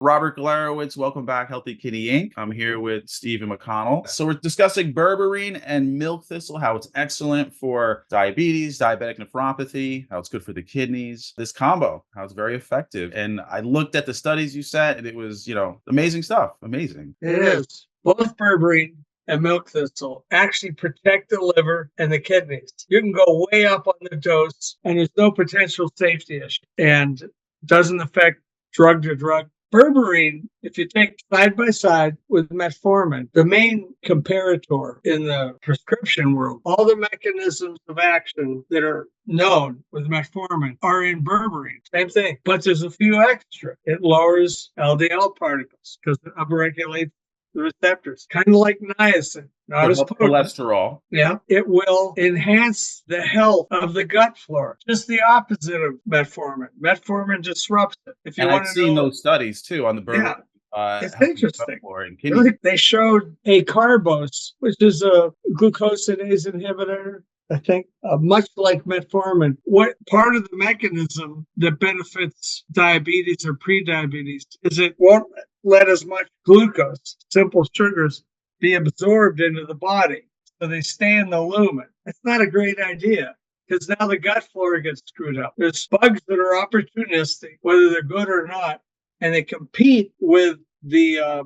Robert Glarowitz, welcome back, Healthy Kitty Inc. I'm here with Stephen McConnell. So we're discussing berberine and milk thistle, how it's excellent for diabetes, diabetic nephropathy, how it's good for the kidneys. This combo, how it's very effective. And I looked at the studies you said, and it was, amazing stuff. Amazing. It is. Both berberine and milk thistle actually protect the liver and the kidneys. You can go way up on the dose, and there's no potential safety issue, and doesn't affect drug to drug. Berberine, if you take side by side with metformin, the main comparator in the prescription world, all the mechanisms of action that are known with metformin are in berberine. Same thing, but there's a few extra. It lowers LDL particles because it upregulates the receptors, kind of like niacin. Not as potent. Cholesterol. Yeah, it will enhance the health of the gut flora. Just the opposite of metformin. Metformin disrupts it. If you I've seen those studies too on the berberine. Yeah, it's interesting. They showed acarbose, which is a glucosidase inhibitor. I think much like metformin, what part of the mechanism that benefits diabetes or prediabetes is it won't let as much glucose, simple sugars, be absorbed into the body. So they stay in the lumen. That's not a great idea because now the gut flora gets screwed up. There's bugs that are opportunistic, whether they're good or not, and they compete with the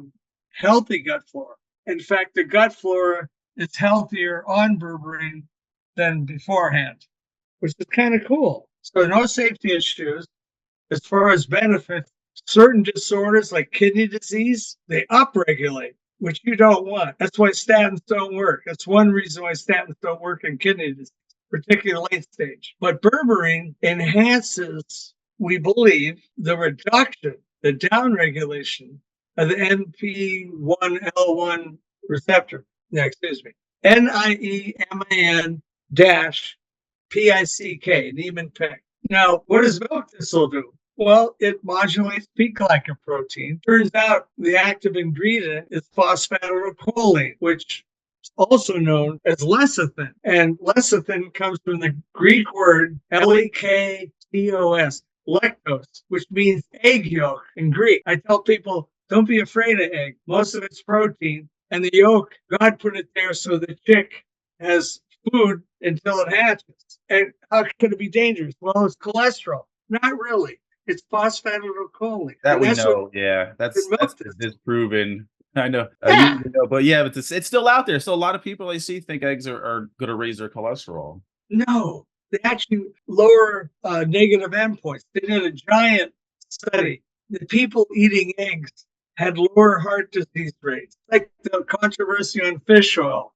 healthy gut flora. In fact, the gut flora is healthier on berberine than beforehand, which is kind of cool. So no safety issues. As far as benefits, certain disorders like kidney disease, they upregulate, which you don't want. That's why statins don't work. That's one reason why statins don't work in kidney disease, particularly late stage. But berberine enhances, we believe, the reduction, the downregulation of the NP1L1 receptor. NIEMAN dash PICK, Niemann-Pick. Now, what does milk thistle do? Well, it modulates P-glycoprotein. Turns out the active ingredient is phosphatidylcholine, which is also known as lecithin. And lecithin comes from the Greek word lektos, lactose, which means egg yolk in Greek. I tell people, don't be afraid of egg. Most of it's protein. And the yolk, God put it there so the chick has food until it hatches. And how could it be dangerous? Well, it's cholesterol. Not really. It's phosphatidylcholine. That we know, that's disproven. I know, but it's still out there. So a lot of people I see think eggs are going to raise their cholesterol. No, they actually lower negative endpoints. They did a giant study. The people eating eggs had lower heart disease rates, like the controversy on fish oil.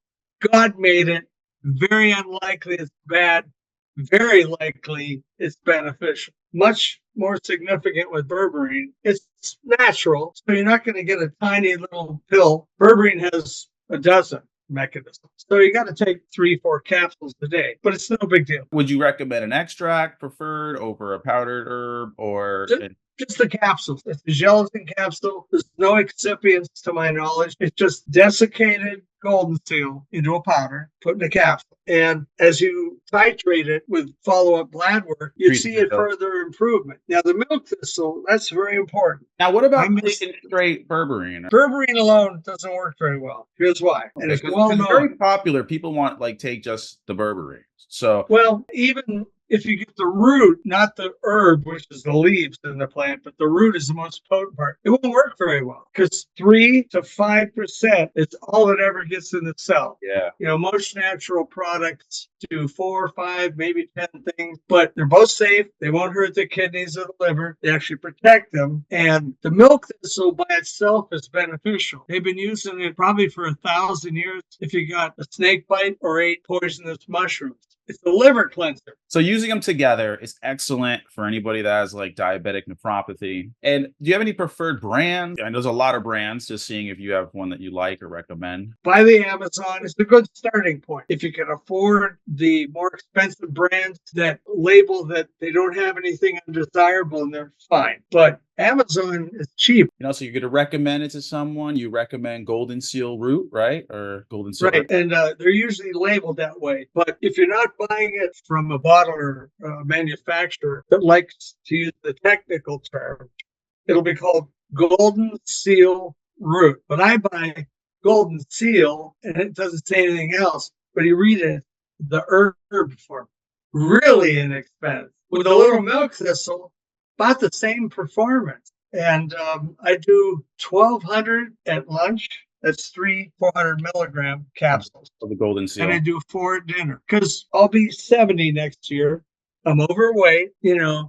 God made it. Very unlikely it's bad. Very likely it's beneficial. Much more significant with berberine. It's natural, so you're not going to get a tiny little pill. Berberine has a dozen mechanisms. So you got to take 3-4 capsules a day, but it's no big deal. Would you recommend an extract preferred over a powdered herb or... Just the capsules. It's a gelatin capsule. There's no excipients to my knowledge. It's just desiccated golden seal into a powder, put in a capsule. And as you titrate it with follow-up lab work, you see a further improvement. Now, the milk thistle, that's very important. Now, what about taking straight berberine? Berberine alone doesn't work very well. Here's why. And it's well known. It's very popular. People want, take just the berberine. So, well, even if you get the root, not the herb, which is the leaves in the plant, but the root is the most potent part, it won't work very well because 3 to 5% is all that ever gets in the cell. Yeah. Most natural products do 4, 5, maybe 10 things, but they're both safe. They won't hurt the kidneys or the liver. They actually protect them. And the milk thistle by itself is beneficial. They've been using it probably for 1,000 years if you got a snake bite or ate poisonous mushrooms. It's a liver cleanser. So using them together is excellent for anybody that has diabetic nephropathy. And do you have any preferred brands? And there's a lot of brands, just seeing if you have one that you like or recommend. Buy the Amazon. It's a good starting point. If you can afford the more expensive brands that label that they don't have anything undesirable, and they're fine. But Amazon is cheap. So you're going to recommend it to someone. You recommend Golden Seal root, right? Or Golden Seal. Right. And they're usually labeled that way. But if you're not buying it from a bottler manufacturer that likes to use the technical term, it'll be called Golden Seal root. But I buy Golden Seal, and it doesn't say anything else, but you read it, the herb form. Really inexpensive. With a little milk thistle, about the same performance. And I do 1,200 at lunch. That's 400 milligram capsules. For the Golden Seal. And I do 4 at dinner because I'll be 70 next year. I'm overweight.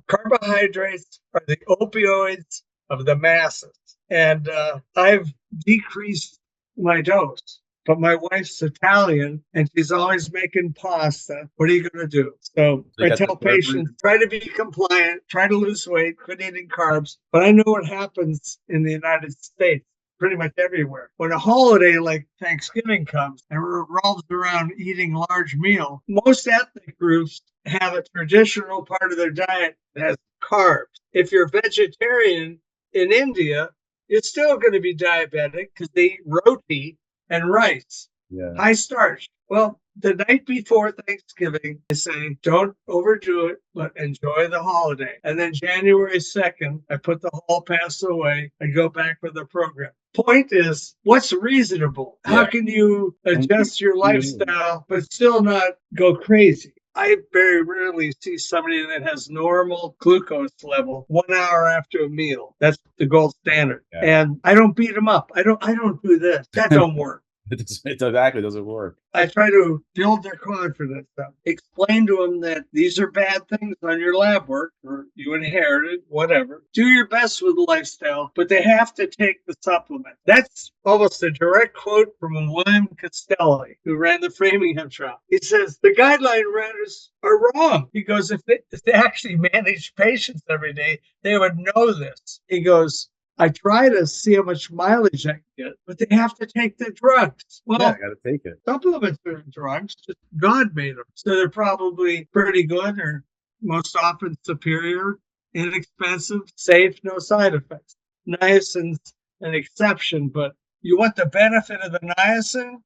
Carbohydrates are the opioids of the masses. And I've decreased my dose. But my wife's Italian, and she's always making pasta. What are you going to do? So I tell patients, try to be compliant, try to lose weight, quit eating carbs. But I know what happens in the United States, pretty much everywhere. When a holiday like Thanksgiving comes and revolves around eating a large meal, most ethnic groups have a traditional part of their diet that has carbs. If you're vegetarian in India, it's still going to be diabetic because they eat roti and rice, high starch. Well, the night before Thanksgiving, I say, don't overdo it, but enjoy the holiday. And then January 2nd, I put the hall pass away and go back with the program. Point is, what's reasonable? How can you adjust your lifestyle, but still not go crazy? I very rarely see somebody that has normal glucose level 1 hour after a meal. That's the gold standard. Yeah. And I don't beat them up. I don't do this. That don't work. It exactly doesn't work. I try to build their confidence up. Explain to them that these are bad things on your lab work, or you inherited, whatever. Do your best with the lifestyle, but they have to take the supplement. That's almost a direct quote from William Castelli, who ran the Framingham trial. He says, the guideline writers are wrong. He goes, if they actually managed patients every day, they would know this. He goes, I try to see how much mileage I can get, but they have to take the drugs. Well, I got to take it. Supplements are drugs. Just God made them. So they're probably pretty good or most often superior, inexpensive, safe, no side effects. Niacin's an exception, but you want the benefit of the niacin?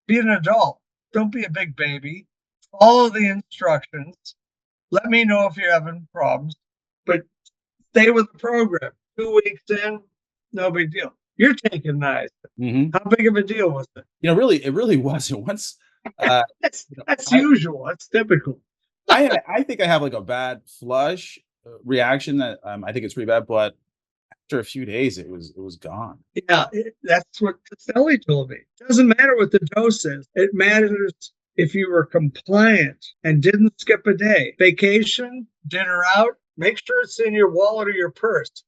Be an adult. Don't be a big baby. Follow the instructions. Let me know if you're having problems, but stay with the program. 2 weeks in, no big deal. You're taking niacin. Mm-hmm. How big of a deal was it? It really wasn't. Once that's usual. That's typical. I think I have like a bad flush reaction that I think it's pretty bad, but after a few days, it was gone. Yeah, that's what Castelli told me. It doesn't matter what the dose is. It matters if you were compliant and didn't skip a day. Vacation, dinner out, make sure it's in your wallet or your purse.